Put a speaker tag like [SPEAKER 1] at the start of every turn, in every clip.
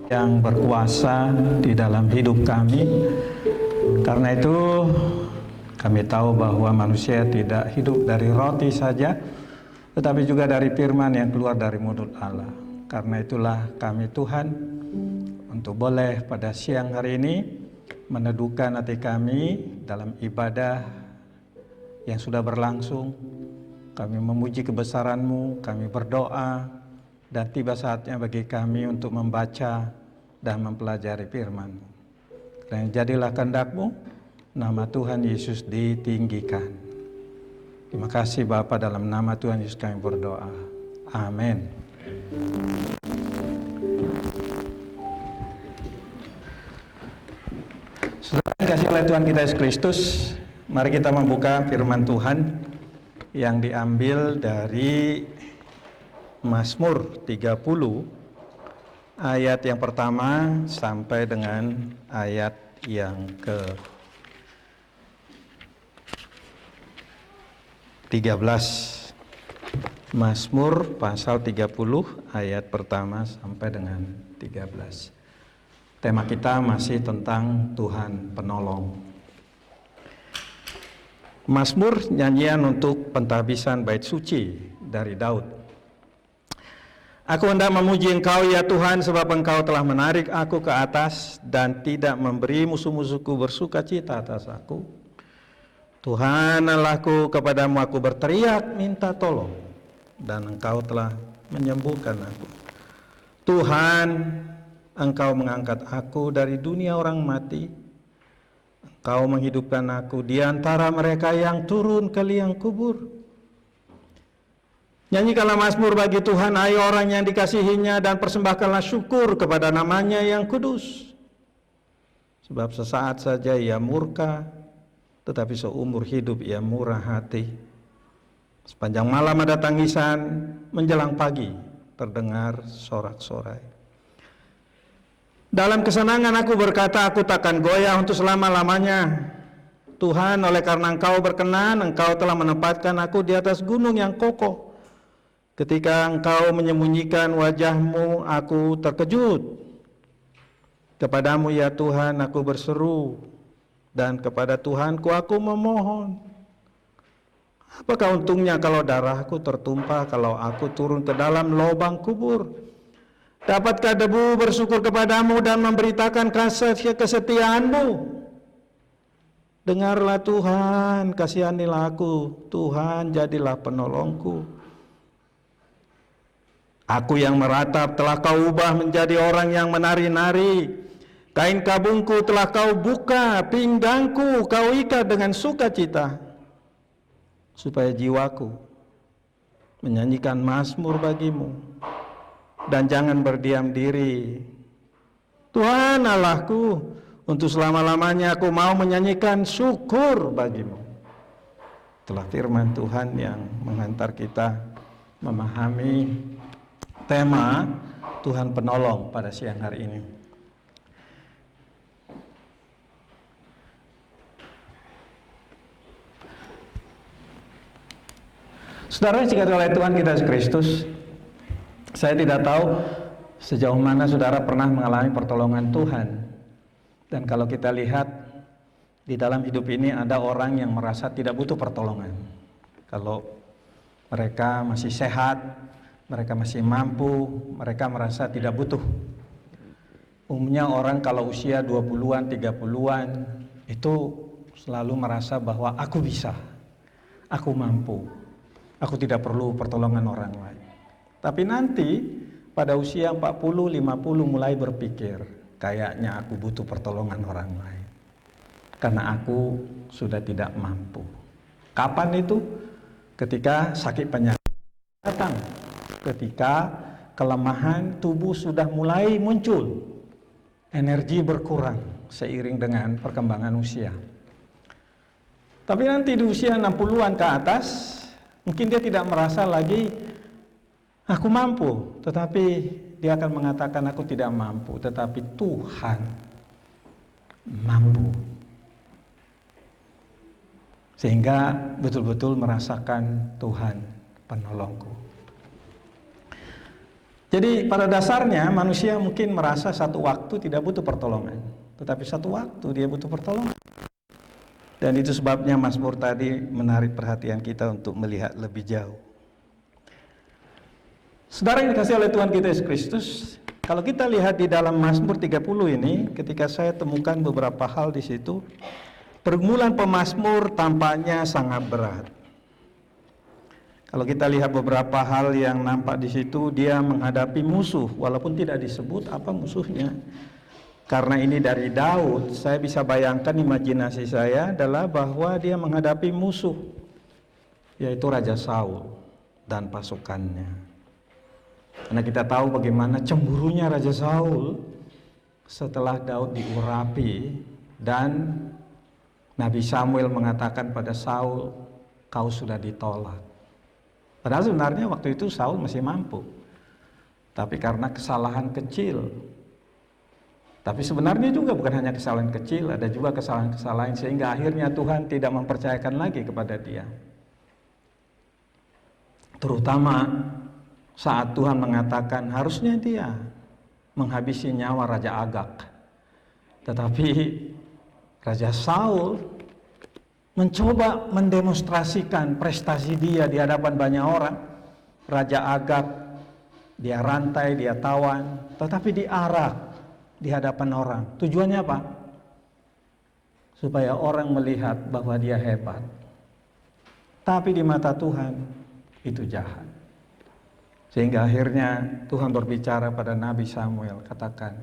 [SPEAKER 1] yang berkuasa di dalam hidup kami. Karena itu kami tahu bahwa manusia tidak hidup dari roti saja, tetapi juga dari firman yang keluar dari mulut Allah. Karena itulah kami Tuhan, untuk boleh pada siang hari ini meneduhkan hati kami dalam ibadah yang sudah berlangsung. Kami memuji kebesaran-Mu, kami berdoa, dan tiba saatnya bagi kami untuk membaca dan mempelajari firman-Mu. Dan jadilah kehendak-Mu, nama Tuhan Yesus ditinggikan. Terima kasih Bapa, dalam nama Tuhan Yesus kami berdoa. Amin. Saudara yang dikasihi oleh Tuhan kita Yesus Kristus, mari kita membuka firman Tuhan yang diambil dari Mazmur 30 ayat yang pertama sampai dengan ayat yang ke-13. Mazmur pasal 30 ayat pertama sampai dengan 13. Tema kita masih tentang Tuhan penolong. Mazmur, nyanyian untuk pentahbisan bait suci dari Daud. Aku hendak memuji Engkau ya Tuhan, sebab Engkau telah menarik aku ke atas dan tidak memberi musuh-musuhku bersuka cita atas aku. Tuhan Allahku, kepadamu aku berteriak minta tolong, dan Engkau telah menyembuhkan aku. Tuhan, Engkau mengangkat aku dari dunia orang mati. Engkau menghidupkan aku di antara mereka yang turun ke liang kubur. Nyanyikanlah mazmur bagi Tuhan, hai orang yang dikasihinya, dan persembahkanlah syukur kepada namanya yang kudus. Sebab sesaat saja ia murka, tetapi seumur hidup ia murah hati. Sepanjang malam ada tangisan, menjelang pagi terdengar sorak-sorai. Dalam kesenangan aku berkata, aku takkan goyah untuk selama-lamanya. Tuhan, oleh karena Engkau berkenan, Engkau telah menempatkan aku di atas gunung yang kokoh. Ketika Engkau menyembunyikan wajah-Mu, aku terkejut. Kepadamu ya Tuhan aku berseru, dan kepada Tuhanku aku memohon. Apakah untungnya kalau darahku tertumpah, kalau aku turun ke dalam lubang kubur? Dapatkah debu bersyukur kepadamu dan memberitakan kesetiaan-Mu? Dengarlah Tuhan, kasihanilah aku. Tuhan, jadilah penolongku. Aku yang meratap telah Kau ubah menjadi orang yang menari-nari. Kain kabungku telah Kau buka, pinggangku Kau ikat dengan sukacita, supaya jiwaku menyanyikan mazmur bagi-Mu, dan jangan berdiam diri. Tuhan Allahku, untuk selama-lamanya aku mau menyanyikan syukur bagi-Mu. Itulah firman Tuhan yang menghantar kita memahami tema Tuhan penolong pada siang hari ini. Saudara yang dikasihi oleh Tuhan kita Yesus Kristus, saya tidak tahu sejauh mana saudara pernah mengalami pertolongan Tuhan. Dan kalau kita lihat di dalam hidup ini ada orang yang merasa tidak butuh pertolongan. Kalau mereka masih sehat, mereka masih mampu, mereka merasa tidak butuh. Umumnya orang kalau usia 20-an, 30-an itu selalu merasa bahwa aku bisa, aku mampu, aku tidak perlu pertolongan orang lain. Tapi nanti pada usia 40, 50 mulai berpikir, kayaknya aku butuh pertolongan orang lain, karena aku sudah tidak mampu. Kapan itu? Ketika sakit penyakit datang, ketika kelemahan tubuh sudah mulai muncul, energi berkurang seiring dengan perkembangan usia. Tapi nanti di usia 60-an ke atas, mungkin dia tidak merasa lagi aku mampu, tetapi dia akan mengatakan aku tidak mampu, tetapi Tuhan mampu. Sehingga betul-betul merasakan Tuhan penolongku. Jadi pada dasarnya manusia mungkin merasa satu waktu tidak butuh pertolongan, tetapi satu waktu dia butuh pertolongan. Dan itu sebabnya Mazmur tadi menarik perhatian kita untuk melihat lebih jauh. Saudara yang dikasihi oleh Tuhan kita Yesus Kristus, kalau kita lihat di dalam Mazmur 30 ini, ketika saya temukan beberapa hal di situ, pergumulan pemazmur tampaknya sangat berat. Kalau kita lihat beberapa hal yang nampak di situ, dia menghadapi musuh, walaupun tidak disebut apa musuhnya. Karena ini dari Daud, saya bisa bayangkan imajinasi saya adalah bahwa dia menghadapi musuh, yaitu Raja Saul dan pasukannya. Karena kita tahu bagaimana cemburunya Raja Saul setelah Daud diurapi dan Nabi Samuel mengatakan pada Saul, kau sudah ditolak. Padahal sebenarnya waktu itu Saul masih mampu, tapi karena kesalahan kecil. Tapi sebenarnya juga bukan hanya kesalahan kecil, ada juga kesalahan-kesalahan sehingga akhirnya Tuhan tidak mempercayakan lagi kepada dia. Terutama saat Tuhan mengatakan harusnya dia menghabisi nyawa Raja Agag. Tetapi Raja Saul mencoba mendemonstrasikan prestasi dia di hadapan banyak orang. Raja Agag, dia rantai, dia tawan, tetapi diarak di hadapan orang. Tujuannya apa? Supaya orang melihat bahwa dia hebat. Tapi di mata Tuhan itu jahat. Sehingga akhirnya Tuhan berbicara pada Nabi Samuel, katakan,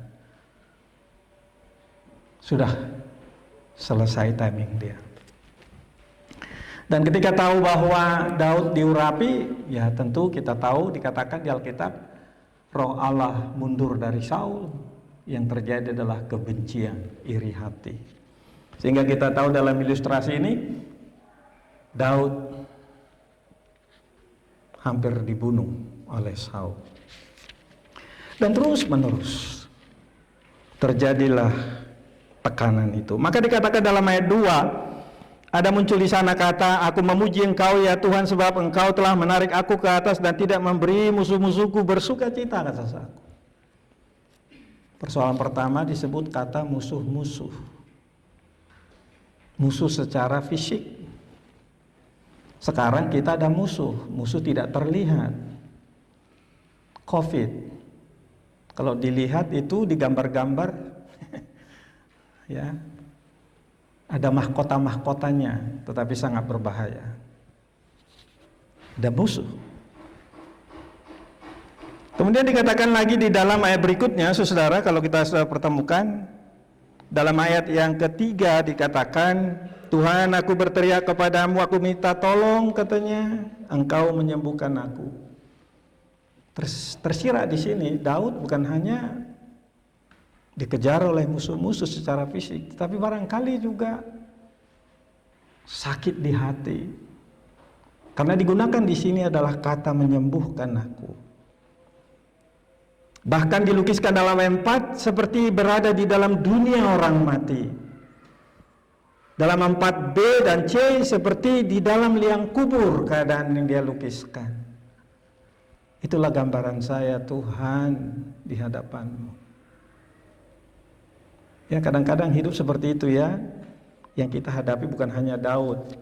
[SPEAKER 1] sudah selesai timing dia. Dan ketika tahu bahwa Daud diurapi, ya tentu kita tahu dikatakan di Alkitab, Roh Allah mundur dari Saul, yang terjadi adalah kebencian, iri hati. Sehingga kita tahu dalam ilustrasi ini, Daud hampir dibunuh oleh Saul. Dan terus menerus terjadilah tekanan itu. Maka dikatakan dalam ayat 2, ada muncul di sana kata, aku memuji engkau ya Tuhan sebab engkau telah menarik aku ke atas dan tidak memberi musuh-musuhku bersuka cita, kata aku. Persoalan pertama disebut kata musuh-musuh. Musuh secara fisik. Sekarang kita ada musuh, musuh tidak terlihat. COVID. Kalau dilihat itu di gambar-gambar ya. Ada mahkota-mahkotanya, tetapi sangat berbahaya. Ada musuh. Kemudian dikatakan lagi di dalam ayat berikutnya, saudara, kalau kita sudah pertemukan, dalam ayat yang ketiga dikatakan, Tuhan, aku berteriak kepadamu, aku minta tolong, katanya, engkau menyembuhkan aku. Tersirat di sini, Daud bukan hanya dikejar oleh musuh-musuh secara fisik, tapi barangkali juga sakit di hati. Karena digunakan di sini adalah kata menyembuhkan aku. Bahkan dilukiskan dalam ayat 4 seperti berada di dalam dunia orang mati. Dalam 4b dan c seperti di dalam liang kubur keadaan yang dia lukiskan. Itulah gambaran saya, Tuhan, di hadapanmu. Ya, kadang-kadang hidup seperti itu ya. Yang kita hadapi bukan hanya Daud.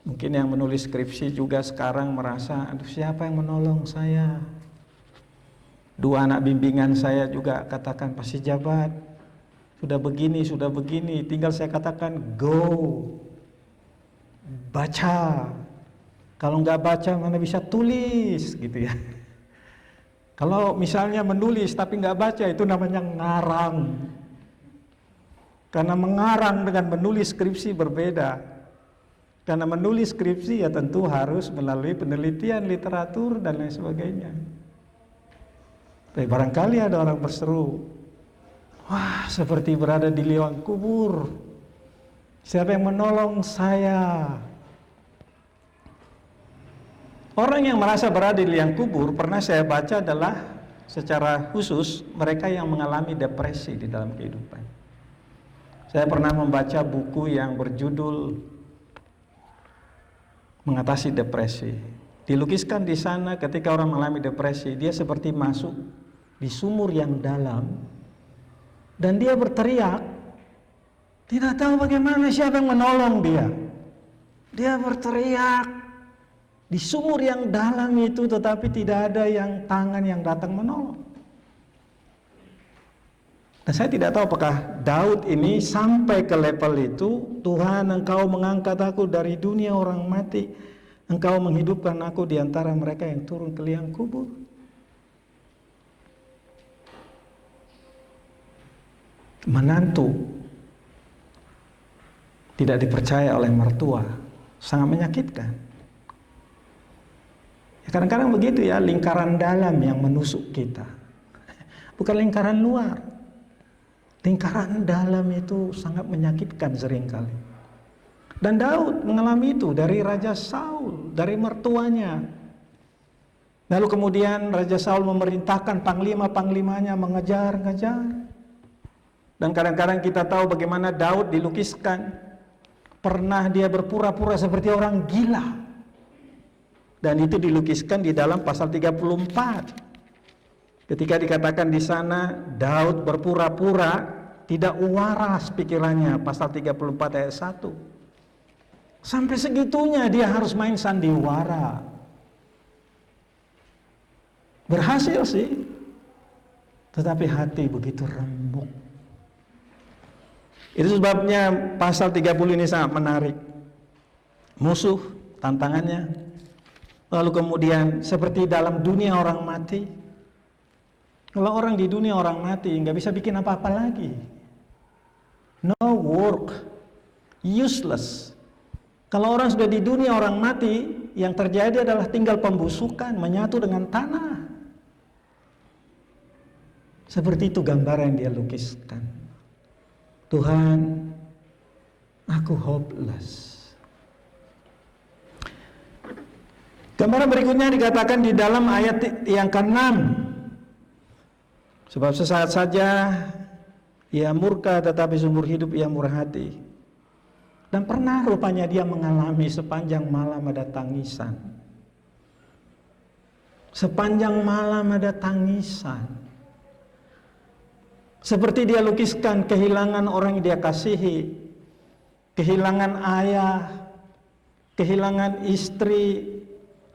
[SPEAKER 1] Mungkin yang menulis skripsi juga sekarang merasa, aduh siapa yang menolong saya? 2 anak bimbingan saya juga katakan, Pak Jabat, sudah begini, tinggal saya katakan go, baca. Kalau nggak baca mana bisa tulis gitu ya. Kalau misalnya menulis tapi nggak baca, itu namanya ngarang. Karena mengarang dengan menulis skripsi berbeda. Karena menulis skripsi ya tentu harus melalui penelitian literatur dan lain sebagainya. Tapi barangkali ada orang berseru, wah seperti berada di liang kubur. Siapa yang menolong saya? Orang yang merasa berada di liang kubur, pernah saya baca adalah secara khusus mereka yang mengalami depresi di dalam kehidupan. Saya pernah membaca buku yang berjudul Mengatasi Depresi. Dilukiskan di sana ketika orang mengalami depresi, dia seperti masuk di sumur yang dalam dan dia berteriak, tidak tahu bagaimana siapa yang menolong dia. Dia berteriak di sumur yang dalam itu, tetapi tidak ada yang tangan yang datang menolong. Dan saya tidak tahu apakah Daud ini sampai ke level itu, Tuhan Engkau mengangkat aku dari dunia orang mati, Engkau menghidupkan aku di antara mereka yang turun ke liang kubur. Menantu tidak dipercaya oleh mertua, sangat menyakitkan. Ya, kadang-kadang begitu ya, lingkaran dalam yang menusuk kita, bukan lingkaran luar. Lingkaran dalam itu sangat menyakitkan seringkali. Dan Daud mengalami itu dari Raja Saul, dari mertuanya. Lalu kemudian Raja Saul memerintahkan panglima-panglimanya mengejar-ngejar. Dan kadang-kadang kita tahu bagaimana Daud dilukiskan. Pernah dia berpura-pura seperti orang gila. Dan itu dilukiskan di dalam pasal 34. Ketika dikatakan di sana Daud berpura-pura tidak waras pikirannya, pasal 34 ayat 1. Sampai segitunya dia harus main sandiwara. Berhasil sih, tetapi hati begitu remuk. Itu sebabnya pasal 30 ini sangat menarik. Musuh, tantangannya. Lalu kemudian seperti dalam dunia orang mati. Kalau orang di dunia orang mati nggak bisa bikin apa-apa lagi. No work, useless. Kalau orang sudah di dunia orang mati, yang terjadi adalah tinggal pembusukan, menyatu dengan tanah. Seperti itu gambaran yang dia lukiskan. Tuhan, aku hopeless. Gambaran berikutnya dikatakan di dalam ayat yang ke-6. Sebab sesaat saja ia murka, tetapi seumur hidup ia murah hati. Dan pernah rupanya dia mengalami sepanjang malam ada tangisan. Sepanjang malam ada tangisan. Seperti dia lukiskan kehilangan orang yang dia kasihi, kehilangan ayah, kehilangan istri,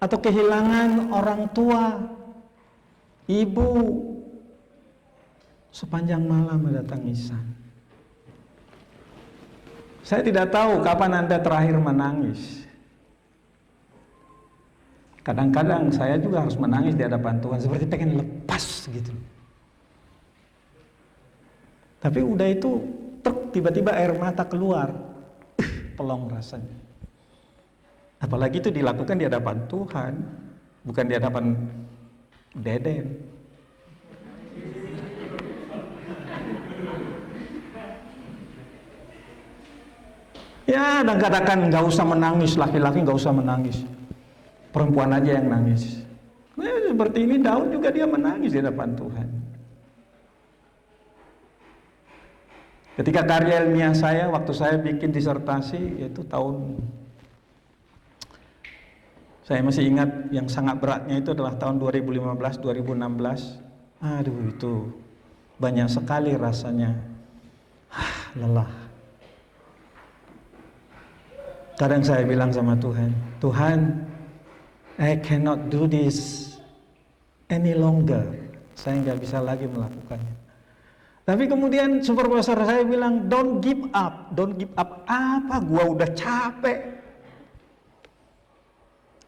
[SPEAKER 1] atau kehilangan orang tua, ibu. Sepanjang malam ada tangisan. Saya tidak tahu kapan Anda terakhir menangis. Kadang-kadang saya juga harus menangis di hadapan Tuhan, seperti pengen lepas gitu. Tapi udah itu, tiba-tiba air mata keluar, pelong rasanya. Apalagi itu dilakukan di hadapan Tuhan, bukan di hadapan Deden. Ya, dan katakan nggak usah menangis, laki-laki nggak usah menangis, perempuan aja yang nangis. Seperti ini Daud juga dia menangis di hadapan Tuhan. Ketika karya ilmiah saya, waktu saya bikin disertasi, yaitu saya masih ingat yang sangat beratnya itu adalah tahun 2015-2016. Aduh, itu banyak sekali rasanya lelah. Kadang saya bilang sama Tuhan, Tuhan, I cannot do this any longer. Saya nggak bisa lagi melakukannya. Tapi kemudian supervisor saya bilang, don't give up. Don't give up apa? Gua udah capek.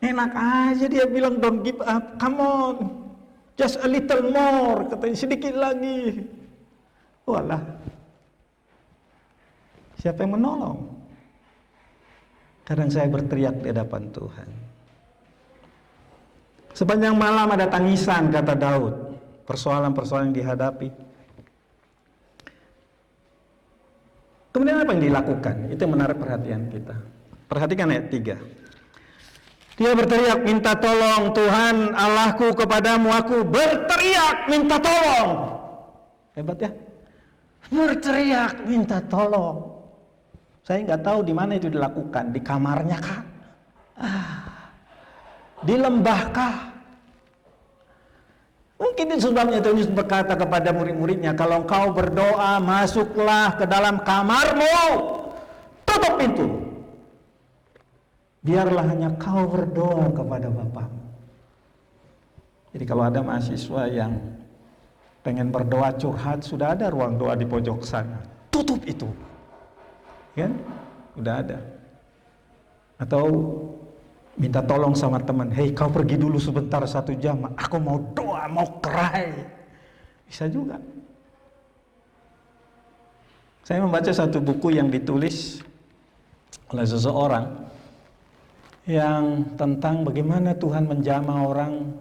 [SPEAKER 1] Enak aja dia bilang don't give up. Come on, just a little more. Katanya sedikit lagi. Walah, siapa yang menolong? Kadang saya berteriak di hadapan Tuhan. Sepanjang malam ada tangisan, kata Daud. Persoalan-persoalan yang dihadapi. Kemudian apa yang dilakukan? Itu yang menarik perhatian kita. Perhatikan ayat 3. Dia berteriak minta tolong, Tuhan Allahku, kepadamu aku berteriak minta tolong. Hebat ya? Berteriak minta tolong. Saya nggak tahu di mana itu dilakukan, di kamarnya kah? Di lembahkah? Mungkin itu sebabnya Tuhan Yesus berkata kepada murid-muridnya, kalau engkau berdoa, masuklah ke dalam kamarmu, tutup pintu. Biarlah hanya kau berdoa kepada Bapamu. Jadi kalau ada mahasiswa yang pengen berdoa curhat, sudah ada ruang doa di pojok sana. Tutup itu. Kan? Udah ada. Atau minta tolong sama teman, hei kau pergi dulu sebentar 1 jam, aku mau doa, mau cry. Bisa juga. Saya membaca satu buku yang ditulis oleh seseorang yang tentang bagaimana Tuhan menjamah orang,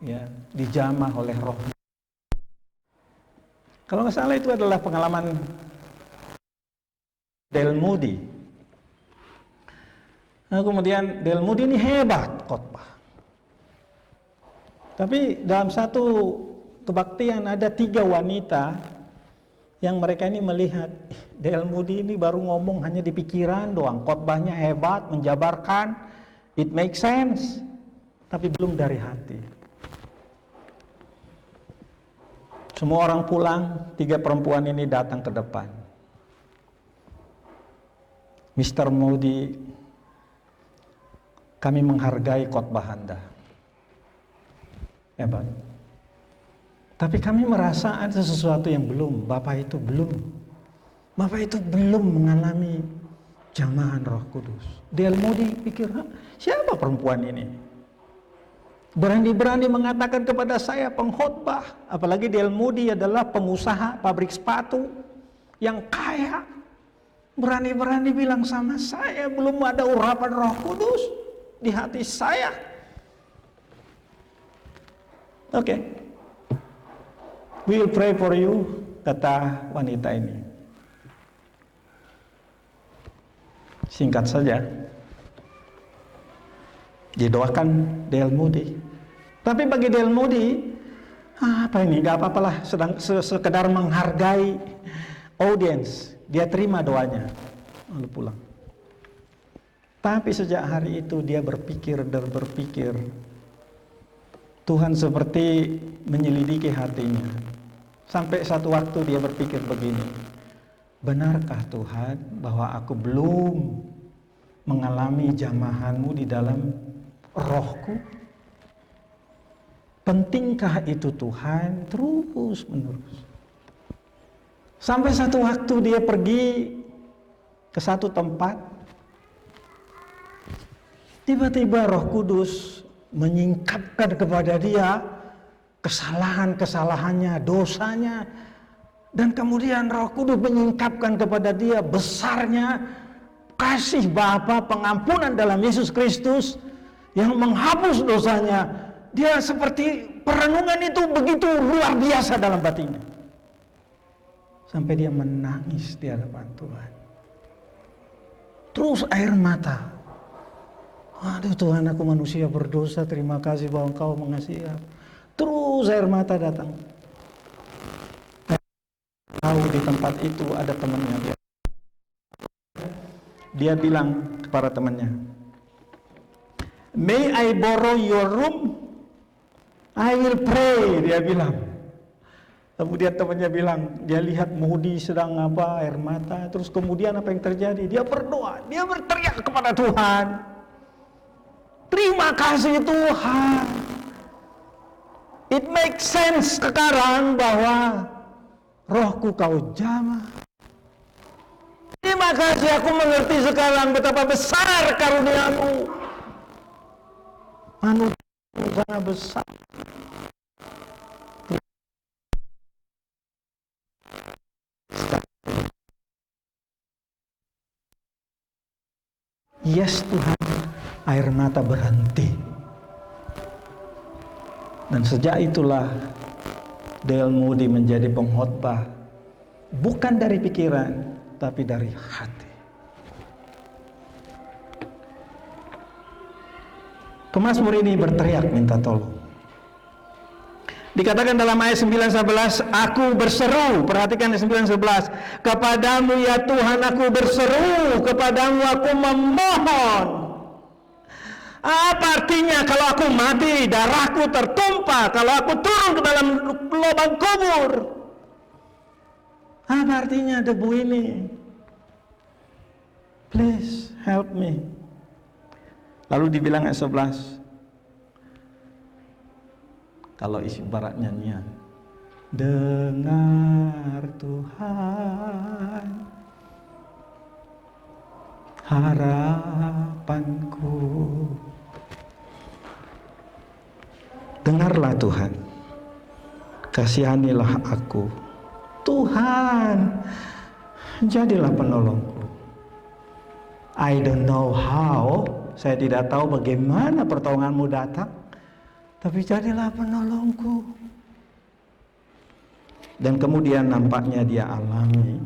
[SPEAKER 1] ya, dijamah oleh roh. Kalau nggak salah itu adalah pengalaman Dale Moody. Nah, kemudian Dale Moody ini hebat khotbah. Tapi dalam satu kebaktian ada 3 wanita yang mereka ini melihat Dale Moody ini baru ngomong hanya di pikiran doang, khotbahnya hebat, menjabarkan, it makes sense, tapi belum dari hati. Semua orang pulang, 3 perempuan ini datang ke depan. Mr. Moody, kami menghargai khotbah Anda. Hebat. Tapi kami merasa ada sesuatu yang belum. Bapak itu belum mengalami jamahan Roh Kudus. Dale Moody pikir, siapa perempuan ini? Berani-berani mengatakan kepada saya pengkhotbah. Apalagi Dale Moody adalah pengusaha pabrik sepatu yang kaya. Berani-berani bilang sama saya, belum ada urapan Roh Kudus di hati saya. Oke. We'll pray for you, kata wanita ini. Singkat saja, didoakan Dale Moody. Tapi bagi Dale Moody, apa ini? Gak apa-apalah, sedang sekedar menghargai audience. Dia terima doanya, lalu pulang. Tapi sejak hari itu dia berpikir dan berpikir. Tuhan seperti menyelidiki hatinya. Sampai satu waktu dia berpikir begini, benarkah Tuhan bahwa aku belum mengalami jamahan-Mu di dalam rohku? Pentingkah itu Tuhan? Terus menerus. Sampai satu waktu dia pergi ke satu tempat, tiba-tiba Roh Kudus menyingkapkan kepada dia kesalahan-kesalahannya, dosanya, dan kemudian Roh Kudus menyingkapkan kepada dia besarnya kasih Bapa, pengampunan dalam Yesus Kristus yang menghapus dosanya. Dia seperti perenungan itu begitu luar biasa dalam batinnya. Sampai dia menangis di hadapan Tuhan. Terus air mata. Aduh Tuhan, aku manusia berdosa, terima kasih bahwa Engkau mengasihi aku. Terus air mata datang. Tahu di tempat itu ada temannya. Dia bilang kepada temannya, "May I borrow your room? I will pray," dia bilang. Kemudian temannya bilang, dia lihat Moody sedang air mata, terus kemudian apa yang terjadi? Dia berdoa, dia berteriak kepada Tuhan. Terima kasih Tuhan. It makes sense sekarang bahwa rohku Kau jamah. Terima kasih, aku mengerti sekarang betapa besar karunia-Mu. Manusia sangat besar. Yes Tuhan, air mata berhenti. Dan sejak itulah Dale Moody menjadi pengkhotbah, bukan dari pikiran, tapi dari hati. Pemazmur ini berteriak minta tolong. Dikatakan dalam ayat 9-11, aku berseru, perhatikan ayat 9-11, kepadamu ya Tuhan aku berseru, kepadamu aku memohon. Apa artinya kalau aku mati, darahku tertumpah, kalau aku turun ke dalam lubang kubur? Apa artinya debu ini? Please help me. Lalu dibilang ayat 11, kalau isi barat nyanyian, dengar Tuhan harapanku. Dengarlah Tuhan, kasihanilah aku. Tuhan, jadilah penolongku. I don't know how, saya tidak tahu bagaimana pertolonganmu datang, tapi jadilah penolongku. Dan kemudian nampaknya dia alami.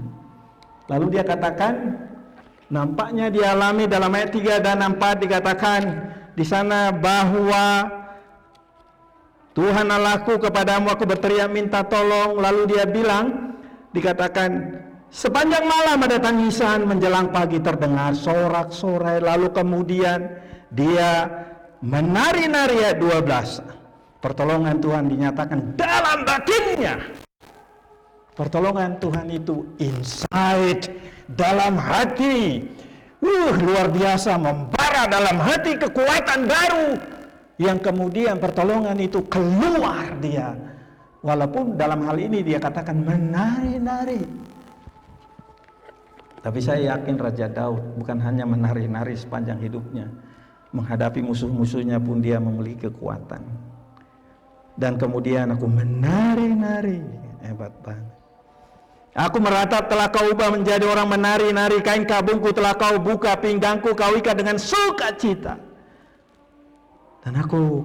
[SPEAKER 1] Lalu dia katakan, nampaknya dia alami dalam ayat 3 dan 4 dikatakan di sana bahwa Tuhan Allahku, kepadamu aku berteriak minta tolong. Lalu dia bilang, dikatakan, sepanjang malam ada tangisan, menjelang pagi terdengar sorak-sorai. Lalu kemudian dia menari-nari ayat 12. Pertolongan Tuhan dinyatakan dalam batinnya. Pertolongan Tuhan itu inside, dalam hati. Luar biasa, membara dalam hati kekuatan baru. Yang kemudian pertolongan itu keluar dia. Walaupun dalam hal ini dia katakan menari-nari. Tapi saya yakin Raja Daud bukan hanya menari-nari sepanjang hidupnya. Menghadapi musuh-musuhnya pun dia memiliki kekuatan. Dan kemudian aku menari-nari. Hebat banget. Aku meratap telah kau ubah menjadi orang menari-nari. Kain kabungku telah kau buka, pinggangku kau ikat dengan sukacita. Dan aku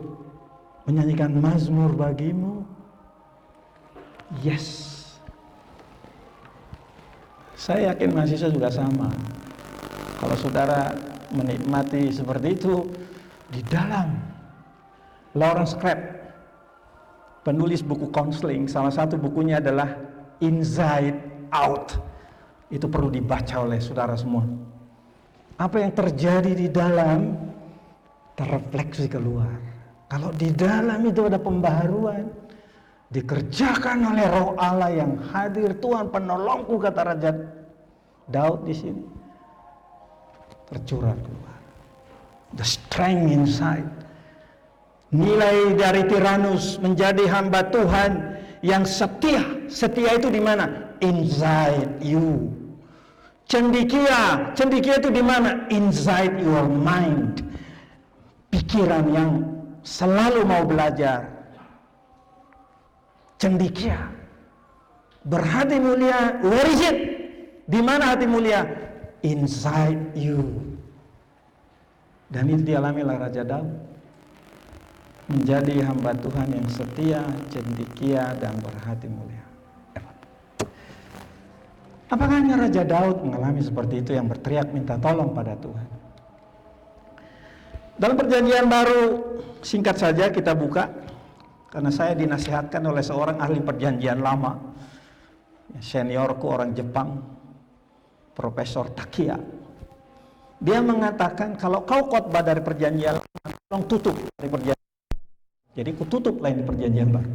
[SPEAKER 1] menyanyikan mazmur bagimu. Yes. Saya yakin mahasiswa juga sama. Kalau saudara menikmati seperti itu di dalam. Lawrence Crabb, penulis buku konseling, salah satu bukunya adalah Inside Out. Itu perlu dibaca oleh saudara semua. Apa yang terjadi di dalam terrefleksi keluar. Kalau di dalam itu ada pembaharuan, dikerjakan oleh Roh Allah yang hadir. Tuhan penolongku, kata Raja Daud di sini, tercurah keluar. The strength inside. Nilai dari Tyrannus menjadi hamba Tuhan yang setia. Setia itu di mana? Inside you. Cendekia itu di mana? Inside your mind. Pikiran yang selalu mau belajar. Cendekia, berhati mulia. Where is it? Di mana hati mulia? Inside you. Dan itu dialami oleh Raja Daud, menjadi hamba Tuhan yang setia, cendekia, dan berhati mulia. Apakah hanya Raja Daud mengalami seperti itu, yang berteriak minta tolong pada Tuhan? Dalam perjanjian baru, singkat saja kita buka, karena saya dinasihatkan oleh seorang ahli perjanjian lama, seniorku orang Jepang, Profesor Takia. Dia mengatakan kalau kau khotbah dari perjanjian lama, tolong tutup dari perjanjian. Jadi kututup lain di perjanjian baru.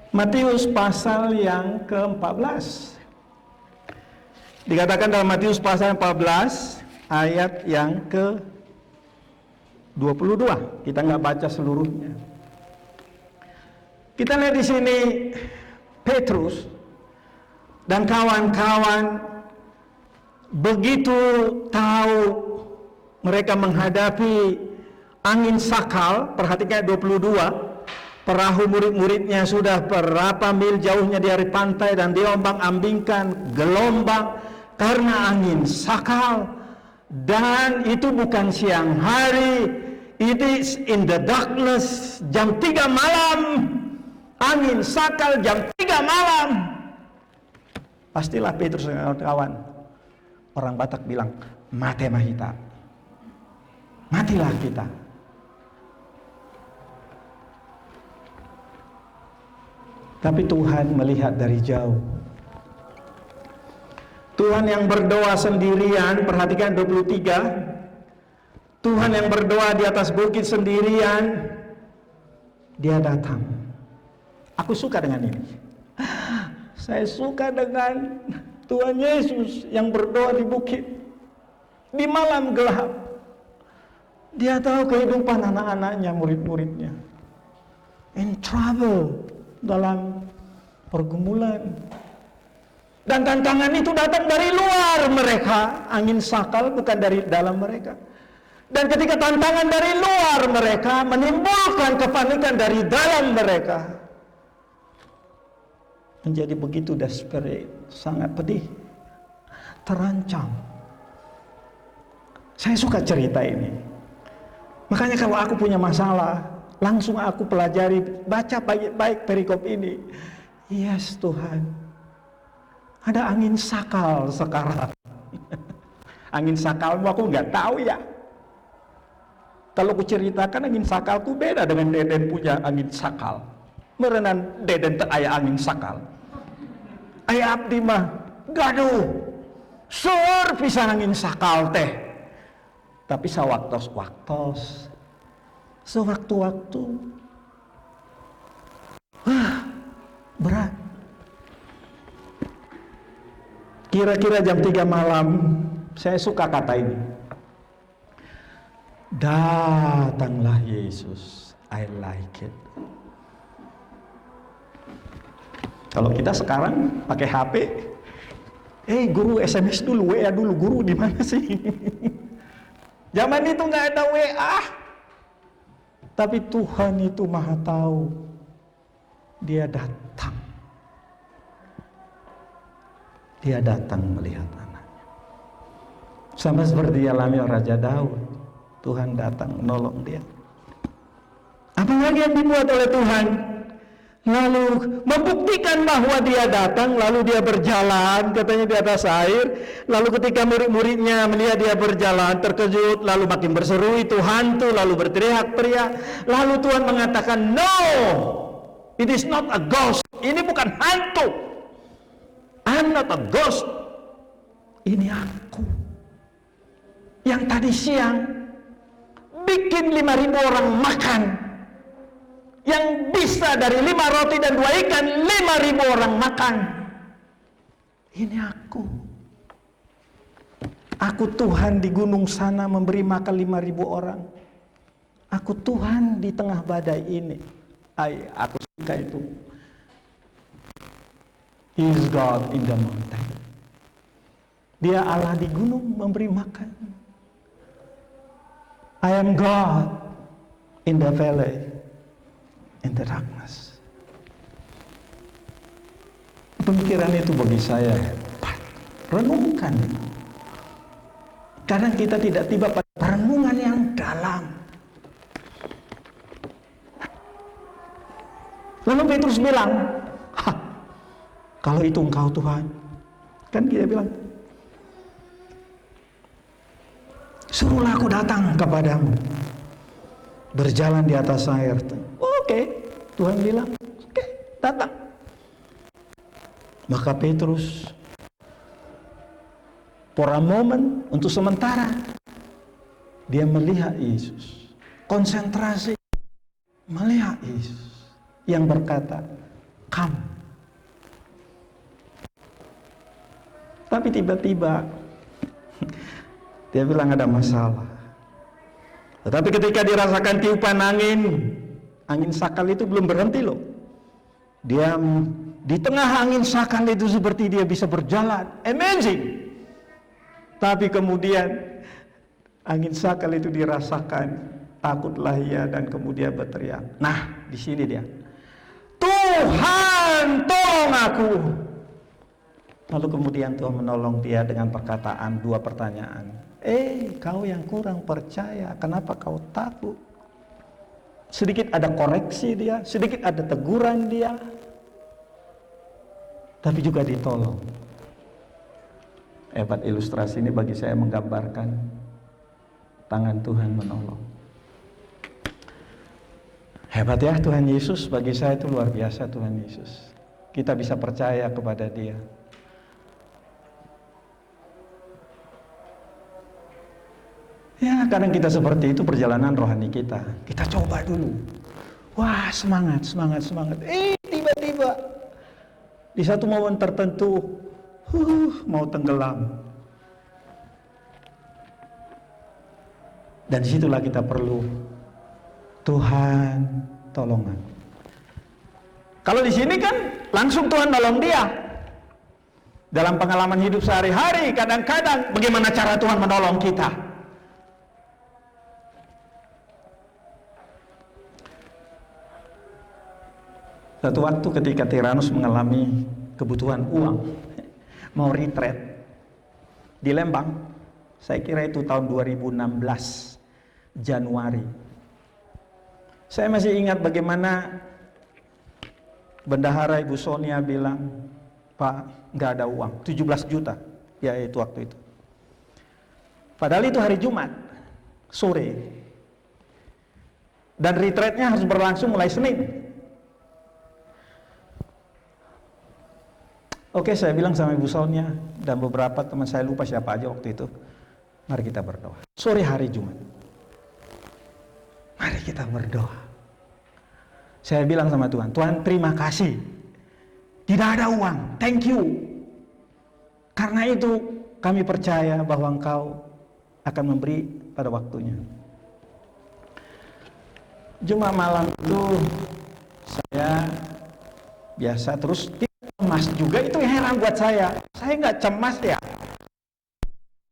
[SPEAKER 1] Matius pasal yang ke-14. Dikatakan dalam Matius pasal 14 ayat yang ke-22. Kita nggak baca seluruhnya. Kita lihat di sini Petrus dan kawan-kawan begitu tahu mereka menghadapi angin sakal. Perhatikan 22. Perahu murid-muridnya sudah berapa mil jauhnya dari pantai dan diombang-ambingkan gelombang karena angin sakal. Dan itu bukan siang hari, it is in the darkness, jam 3 malam. Angin sakal jam 3 malam. Pastilah Petrus dan kawan-kawan, orang Batak bilang, mate mahita, matilah kita. Tapi Tuhan melihat dari jauh. Tuhan yang berdoa sendirian, perhatikan 23. Tuhan yang berdoa di atas bukit sendirian, dia datang. Aku suka dengan ini. Saya suka dengan Tuhan Yesus yang berdoa di bukit, di malam gelap. Dia tahu kehidupan anak-anaknya, murid-muridnya, in trouble, dalam pergumulan. Dan tantangan itu datang dari luar mereka. Angin sakal bukan dari dalam mereka. Dan ketika tantangan dari luar mereka menimbulkan kepanikan dari dalam mereka, menjadi begitu desperate, sangat pedih, terancam. Saya suka cerita ini. Makanya kalau aku punya masalah, langsung aku pelajari, baca baik-baik perikop ini. Yes Tuhan, ada angin sakal sekarang. Angin sakalmu aku nggak tahu ya. Kalau ku ceritakan angin sakalku beda dengan Deden punya angin sakal. Merenan Deden tak aya angin sakal. Aya abdi mah gaduh. Sur pisan angin sakal teh. Tapi sawaktos-waktos. Sewaktu-waktu. Berat. Kira-kira jam 3 malam, saya suka kata ini. Datanglah Yesus, I like it. Kalau kita sekarang pakai HP, guru SMS dulu, WA dulu, guru di mana sih? Zaman itu nggak ada WA. Tapi Tuhan itu Maha tahu. Dia datang. Dia datang melihat anaknya. Sama seperti dialami Raja Daud. Tuhan datang menolong dia. Apalagi yang dibuat oleh Tuhan? Lalu membuktikan bahwa dia datang, lalu dia berjalan, katanya di atas air. Lalu ketika murid-muridnya melihat dia berjalan, terkejut, lalu makin berseru, itu hantu, lalu berteriak-teriak. Lalu Tuhan mengatakan, no, it is not a ghost. Ini bukan hantu. I'm not a ghost. Ini aku. Yang tadi siang bikin 5.000 orang makan. Yang bisa dari 5 roti dan 2 ikan 5.000 orang makan. Ini aku. Aku Tuhan di gunung sana memberi makan 5.000 orang. Aku Tuhan di tengah badai ini. Aku suka itu. He is God in the mountain. Dia Allah di gunung memberi makan. I am God in the valley, in the darkness. Pemikiran itu bagi saya hebat. Renungkan. Kadang kita tidak tiba pada perenungan yang dalam. Lalu Petrus bilang, kalau itu engkau Tuhan, kan dia bilang, suruhlah aku datang kepadamu, berjalan di atas air. Oke, Tuhan bilang, oke, datang. Maka Petrus, for a moment, untuk sementara, dia melihat Yesus, konsentrasi, melihat Yesus, yang berkata, come. Tapi tiba-tiba dia bilang ada masalah. Tetapi ketika dirasakan tiupan angin, angin sakal itu belum berhenti loh. Dia di tengah angin sakal itu seperti dia bisa berjalan, amazing. Tapi kemudian angin sakal itu dirasakan, takutlah ia dan kemudian berteriak. Nah, di sini dia. Tuhan, tolong aku. Lalu kemudian Tuhan menolong dia dengan perkataan 2 pertanyaan. Kau yang kurang percaya, kenapa kau takut? Sedikit ada koreksi dia, sedikit ada teguran dia, tapi juga ditolong. Hebat ilustrasi ini bagi saya menggambarkan tangan Tuhan menolong. Hebat ya Tuhan Yesus, bagi saya itu luar biasa Tuhan Yesus. Kita bisa percaya kepada Dia. Ya, kadang kita seperti itu perjalanan rohani kita. Kita coba dulu. Wah, semangat. Tiba-tiba di satu momen tertentu, mau tenggelam. Dan disitulah kita perlu Tuhan tolong aku. Kalau di sini kan langsung Tuhan nolong dia. Dalam pengalaman hidup sehari-hari, kadang-kadang bagaimana cara Tuhan menolong kita? Satu waktu ketika Tyrannus mengalami kebutuhan uang, mau retreat di Lembang, saya kira itu tahun 2016 Januari. Saya masih ingat bagaimana Bendahara Ibu Sonia bilang, Pak, nggak ada uang, 17 juta, ya itu waktu itu. Padahal itu hari Jumat, sore. Dan retreatnya harus berlangsung mulai Senin. Oke, saya bilang sama Ibu Sonia dan beberapa teman saya, lupa siapa aja waktu itu, mari kita berdoa. Sore hari Jumat, mari kita berdoa. Saya bilang sama Tuhan, Tuhan terima kasih, tidak ada uang, thank you. Karena itu kami percaya bahwa Engkau akan memberi pada waktunya. Jumat malam itu saya biasa terus cemas juga, itu yang heran buat saya. Saya nggak cemas ya.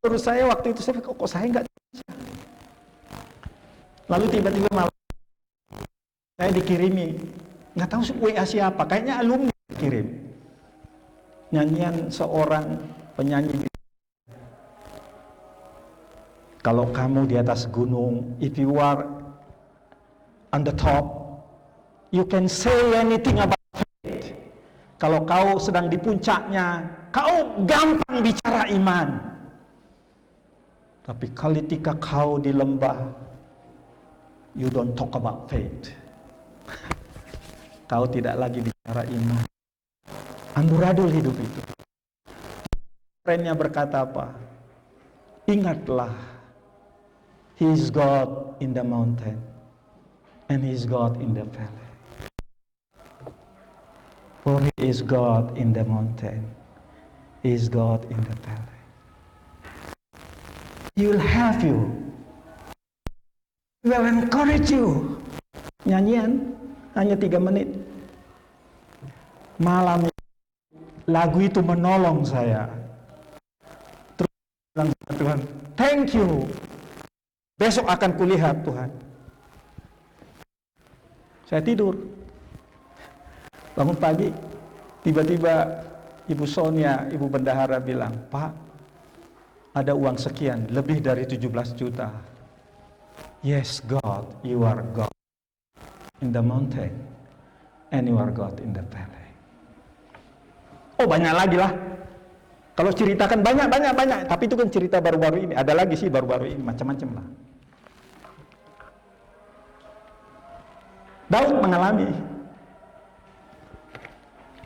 [SPEAKER 1] Terus saya waktu itu saya kok saya nggak cemas ya. Lalu tiba-tiba malam saya dikirimi, nggak tahu WA siapa, kayaknya alumni kirim nyanyian seorang penyanyi. Kalau kamu di atas gunung, if you are on the top, you can say anything about faith. Kalau kau sedang di puncaknya, kau gampang bicara iman. Tapi ketika kau di lembah, you don't talk about faith. Kau tidak lagi bicara iman. Amburadul hidup itu. Trennya berkata apa? Ingatlah, He is God in the mountain, and He is God in the valley. For He is God in the mountain, He is God in the valley. He will help you. He will encourage you. Nyanyian hanya 3 menit. Malam lagu itu menolong saya. Terus bilang sama Tuhan, thank you. Besok akan kulihat Tuhan. Saya tidur. Bangun pagi, tiba-tiba Ibu Sonia, Ibu Bendahara bilang, Pak, ada uang sekian, lebih dari 17 juta. Yes, God, you are God in the mountain, and you are God in the valley. Oh, banyak lagi lah. Kalau ceritakan banyak. Tapi itu kan cerita baru-baru ini. Ada lagi sih baru-baru ini, macam-macam lah. Daud mengalami.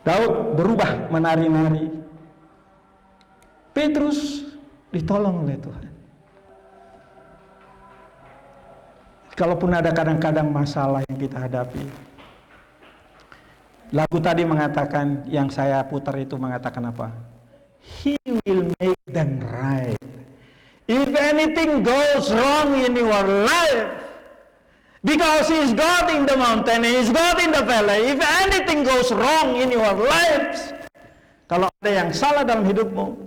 [SPEAKER 1] Daud berubah menari-nari. Petrus ditolong oleh Tuhan. Kalaupun ada kadang-kadang masalah yang kita hadapi, lagu tadi mengatakan, yang saya putar itu mengatakan apa? He will make them right. If anything goes wrong in your life, because He is God in the mountain, He is God in the valley. If anything goes wrong in your lives, kalau ada yang salah dalam hidupmu,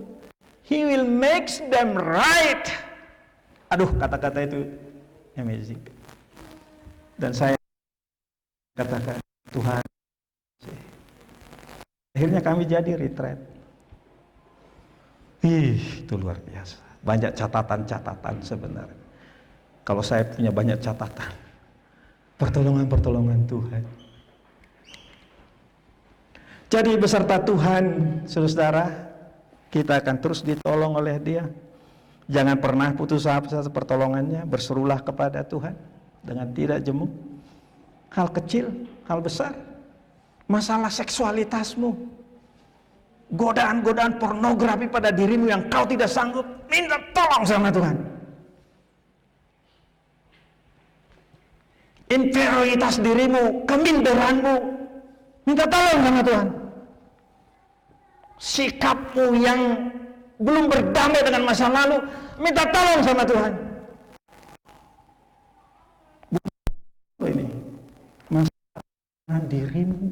[SPEAKER 1] He will make them right. Aduh, kata-kata itu amazing. Dan saya katakan, Tuhan, akhirnya kami jadi retreat. Itu luar biasa. Banyak catatan-catatan sebenarnya. Kalau saya punya banyak catatan, pertolongan-pertolongan Tuhan. Jadi beserta Tuhan, saudara, kita akan terus ditolong oleh Dia. Jangan pernah putus asa pertolongannya. Berserulah kepada Tuhan dengan tidak jemu. Hal kecil, hal besar, masalah seksualitasmu, godaan-godaan pornografi pada dirimu yang kau tidak sanggup, minta tolong sama Tuhan. inferioritas dirimu, keminderanmu. Minta tolong sama Tuhan. Sikapmu yang belum berdamai dengan masa lalu, minta tolong sama Tuhan. Ini masalah dirimu,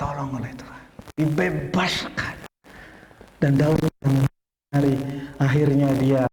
[SPEAKER 1] tolong oleh Tuhan, dibebaskan. Dan Daud hari akhirnya dia